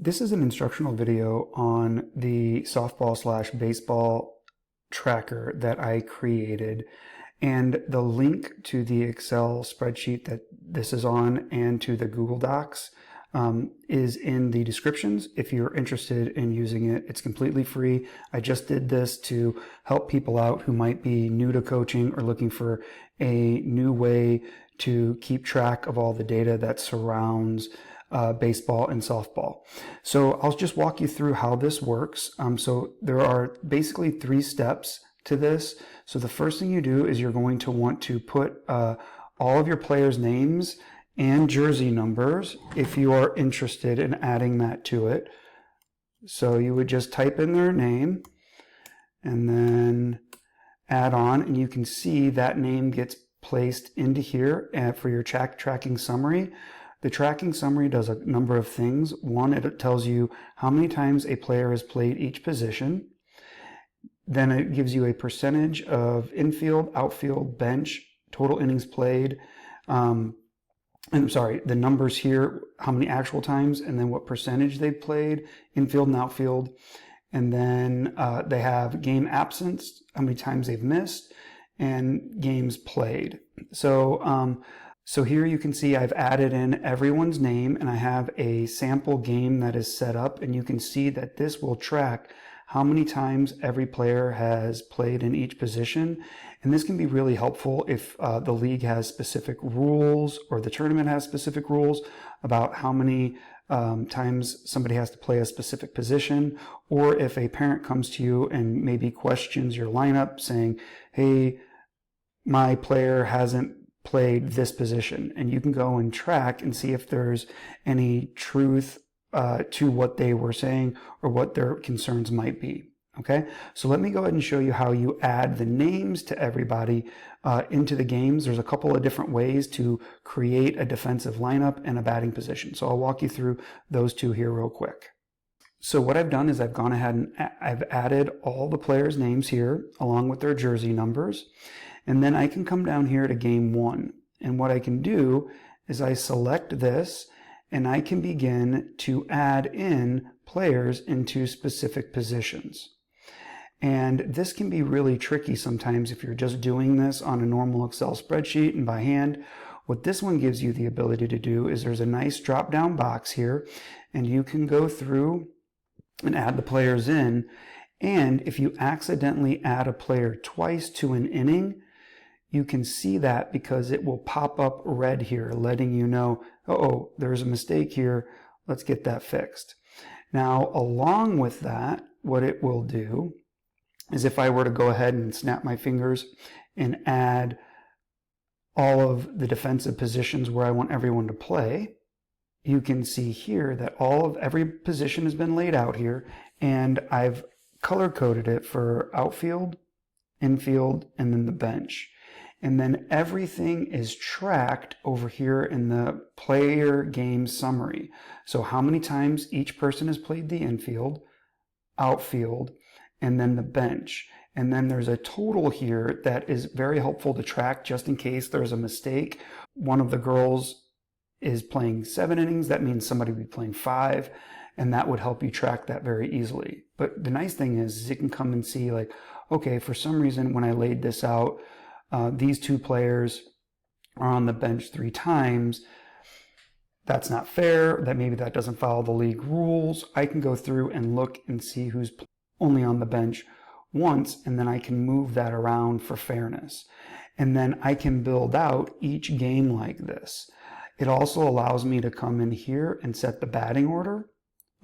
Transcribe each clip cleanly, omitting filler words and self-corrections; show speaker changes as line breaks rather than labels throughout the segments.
This is an instructional video on the softball/baseball tracker that I created, and the link to the Excel spreadsheet that this is on and to the Google Docs is in the descriptions. If you're interested in using it, it's completely free. I just did this to help people out who might be new to coaching or looking for a new way to keep track of all the data that surrounds baseball and softball. So I'll just walk you through how this works. So there are basically 3 steps to this. So the first thing you do is you're going to want to put all of your players' names and jersey numbers if you are interested in adding that to it. So you would just type in their name and then add on, and you can see that name gets placed into here for your tracking summary. The tracking summary does a number of things. One, it tells you how many times a player has played each position. Then it gives you a percentage of infield, outfield, bench, total innings played. The numbers here, how many actual times, and then what percentage they've played, infield and outfield. And then they have game absence, how many times they've missed, and games played. So here you can see I've added in everyone's name, and I have a sample game that is set up, and you can see that this will track how many times every player has played in each position. And this can be really helpful if the league has specific rules or the tournament has specific rules about how many times somebody has to play a specific position, or if a parent comes to you and maybe questions your lineup saying, hey, my player hasn't played this position, and you can go and track and see if there's any truth to what they were saying or what their concerns might be. Okay, so let me go ahead and show you how you add the names to everybody into the games. There's a couple of different ways to create a defensive lineup and a batting position. So I'll walk you through those two here real quick. So what I've done is I've gone ahead and I've added all the players' names here along with their jersey numbers. And then I can come down here to game 1. And what I can do is I select this, and I can begin to add in players into specific positions. And this can be really tricky sometimes if you're just doing this on a normal Excel spreadsheet and by hand. What this one gives you the ability to do is there's a nice drop-down box here, and you can go through and add the players in. And if you accidentally add a player twice to an inning, you can see that because it will pop up red here, letting you know, uh-oh, there's a mistake here. Let's get that fixed. Now, along with that, what it will do is if I were to go ahead and snap my fingers and add all of the defensive positions where I want everyone to play, you can see here that every position has been laid out here, and I've color-coded it for outfield, infield, and then the bench. And then everything is tracked over here in the player game summary. So how many times each person has played the infield, outfield, and then the bench. And then there's a total here that is very helpful to track just in case there's a mistake. One of the girls is playing 7 innings. That means somebody would be playing 5, and that would help you track that very easily. But the nice thing is you can come and see, like, okay, for some reason when I laid this out, these 2 players are on the bench 3 times. That's not fair. Maybe that doesn't follow the league rules. I can go through and look and see who's only on the bench once, and then I can move that around for fairness. And then I can build out each game like this. It also allows me to come in here and set the batting order.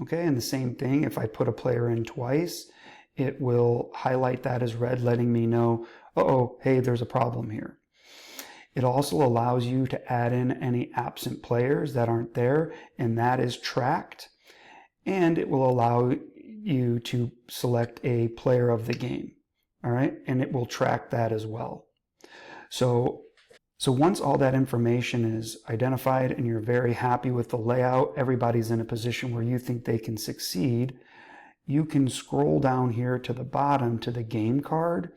Okay, and the same thing, if I put a player in twice, it will highlight that as red, letting me know, uh-oh, hey, there's a problem here. It also allows you to add in any absent players that aren't there, and that is tracked. And it will allow you to select a player of the game, all right? And it will track that as well. So once all that information is identified and you're very happy with the layout, everybody's in a position where you think they can succeed, you can scroll down here to the bottom to the game card,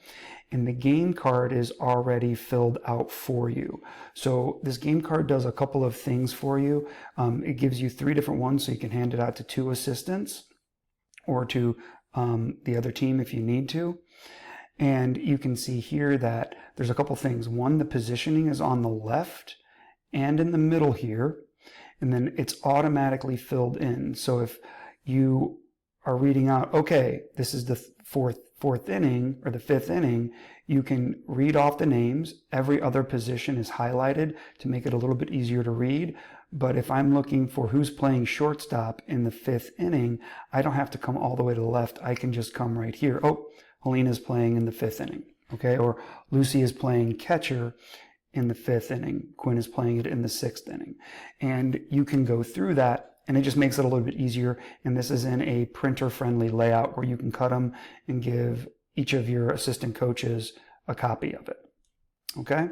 and the game card is already filled out for you. So this game card does a couple of things for you. It gives you 3 different ones, so you can hand it out to 2 assistants or to the other team if you need to. And you can see here that there's a couple things. One, the positioning is on the left and in the middle here, and then it's automatically filled in. So if you are reading out, okay, this is the fourth inning or the 5th inning, you can read off the names. Every other position is highlighted to make it a little bit easier to read. But if I'm looking for who's playing shortstop in the 5th inning, I don't have to come all the way to the left. I can just come right here. Oh, Helena's playing in the 5th inning, okay? Or Lucy is playing catcher in the 5th inning. Quinn is playing it in the 6th inning. And you can go through that, and it just makes it a little bit easier. And this is in a printer-friendly layout where you can cut them and give each of your assistant coaches a copy of it, okay?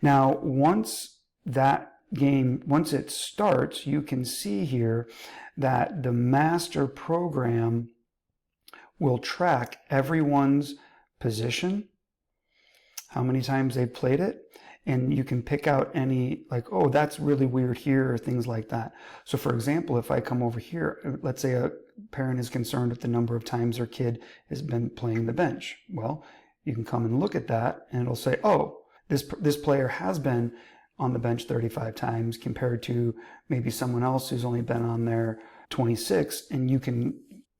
Now, once it starts, you can see here that the master program will track everyone's position, how many times they've played it, and you can pick out any, like, oh, that's really weird here, or things like that. So for example, if I come over here, let's say a parent is concerned with the number of times their kid has been playing the bench. Well, you can come and look at that, and it'll say, oh, this player has been on the bench 35 times compared to maybe someone else who's only been on there 26, and you can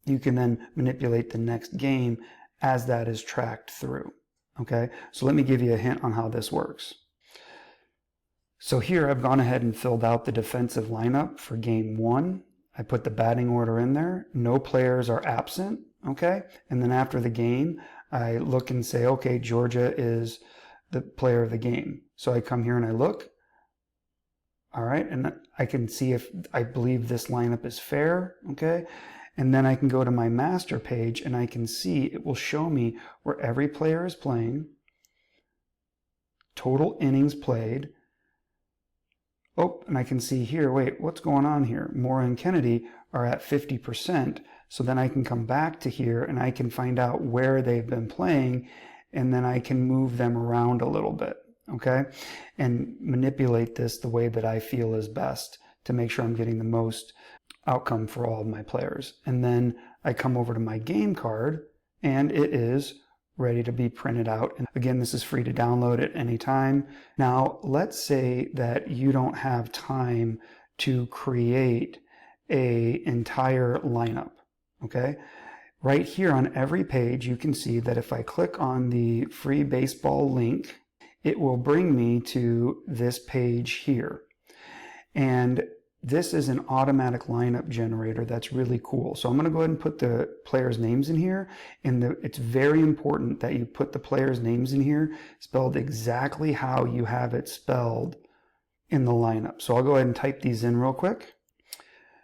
then manipulate the next game as that is tracked through. Okay, so let me give you a hint on how this works. So here I've gone ahead and filled out the defensive lineup for game 1. I put the batting order in there. No players are absent, okay? And then after the game, I look and say, okay, Georgia is the player of the game. So I come here and I look. All right, and I can see if I believe this lineup is fair, okay? And then I can go to my master page and I can see it will show me where every player is playing, total innings played. Oh, and I can see here, wait, what's going on here? Mora and Kennedy are at 50%. So then I can come back to here and I can find out where they've been playing, and then I can move them around a little bit, okay? And manipulate this the way that I feel is best to make sure I'm getting the most outcome for all of my players. And then I come over to my game card and it is ready to be printed out. And again, this is free to download at any time. Now, let's say that you don't have time to create an entire lineup, okay? Right here on every page, you can see that if I click on the free baseball link, it will bring me to this page here. And this is an automatic lineup generator that's really cool. So I'm going to go ahead and put the players' names in here. And it's very important that you put the players' names in here spelled exactly how you have it spelled in the lineup. So I'll go ahead and type these in real quick.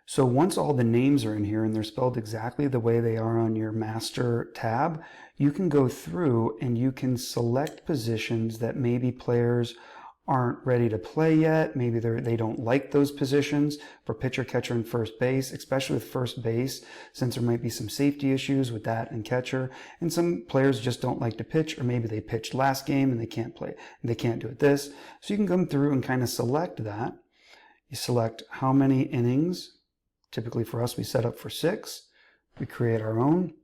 So once all the names are in here and they're spelled exactly the way they are on your master tab, you can go through and you can select positions that maybe players aren't ready to play yet. Maybe they don't like those positions for pitcher, catcher, and first base, especially with first base, since there might be some safety issues with that and catcher. And some players just don't like to pitch, or maybe they pitched last game and they can't play, and they can't do it this. So you can come through and kind of select that. You select how many innings. Typically for us, we set up for 6. We create our own.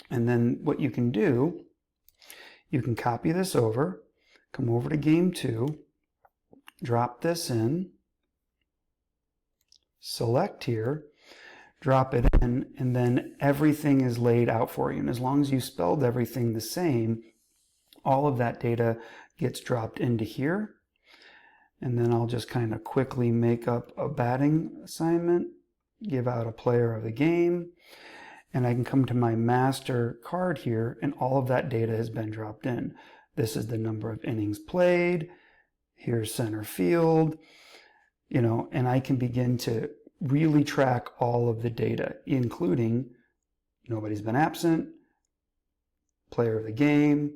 And then what you can do, you can copy this over, come over to game 2, drop this in, select here, drop it in, and then everything is laid out for you. And as long as you spelled everything the same, all of that data gets dropped into here. And then I'll just kind of quickly make up a batting assignment, give out a player of the game, and I can come to my master card here, and all of that data has been dropped in. This is the number of innings played. Here's center field, and I can begin to really track all of the data, including nobody's been absent, player of the game,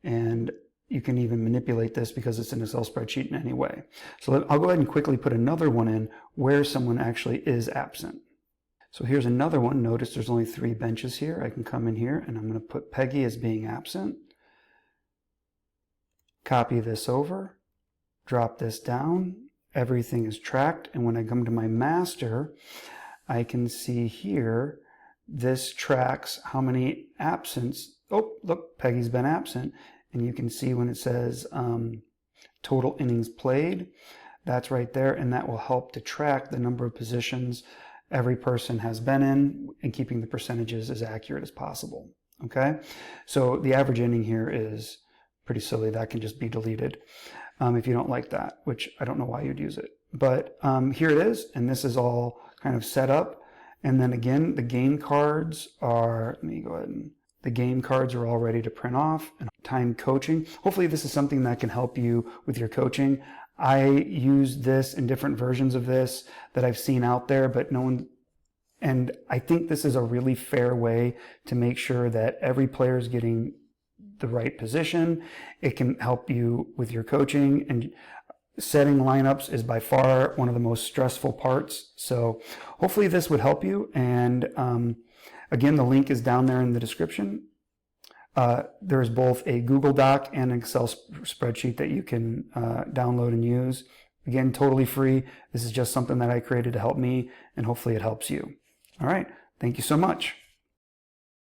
and you can even manipulate this because it's an Excel spreadsheet in any way. So I'll go ahead and quickly put another one in where someone actually is absent. So here's another one. Notice there's only 3 benches here. I can come in here and I'm going to put Peggy as being absent. copy this over, drop this down. Everything is tracked. And when I come to my master, I can see here, this tracks how many absence. Oh, look, Peggy's been absent. And you can see when it says total innings played, that's right there. And that will help to track the number of positions every person has been in and keeping the percentages as accurate as possible. Okay, so the average inning here is pretty silly. That can just be deleted if you don't like that, which I don't know why you'd use it. But here it is, and this is all kind of set up. And then again, the game cards are, let me go ahead and, the game cards are all ready to print off. And time coaching. Hopefully this is something that can help you with your coaching. I use this in different versions of this that I've seen out there, but no one, and I think this is a really fair way to make sure that every player is getting the right position. It can help you with your coaching, and setting lineups is by far one of the most stressful parts. So hopefully this would help you. And again, the link is down there in the description. There's both a Google Doc and an Excel spreadsheet that you can download and use. Again, totally free. This is just something that I created to help me, and hopefully it helps you. All right. Thank you so much.